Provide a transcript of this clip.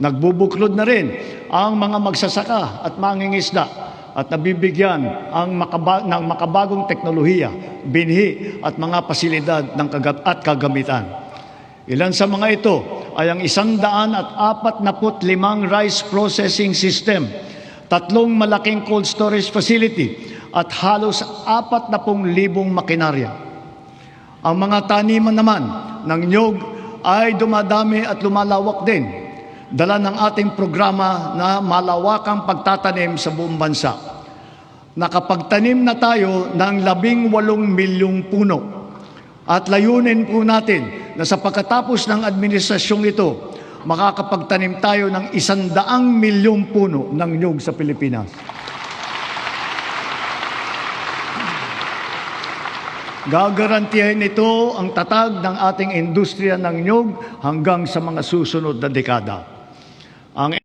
Nagbubuklod na rin ang mga magsasaka at mangingisda at nabibigyan ng makabagong teknolohiya, binhi at mga pasilidad at kagamitan. Ilan sa mga ito ay ang 145 rice processing system, 3 malaking cold storage facility at halos 40,000 makinarya. Ang mga taniman naman ng niyog ay dumadami at lumalawak din, dala ng ating programa na malawakang pagtatanim sa buong bansa. Nakapagtanim na tayo ng 18 milyong puno at layunin po natin na sa pagkatapos ng administrasyong ito, makakapagtanim tayo ng 100 milyong puno ng niyog sa Pilipinas. Gagarantiyahin ito ang tatag ng ating industriya ng niyog hanggang sa mga susunod na dekada. Ang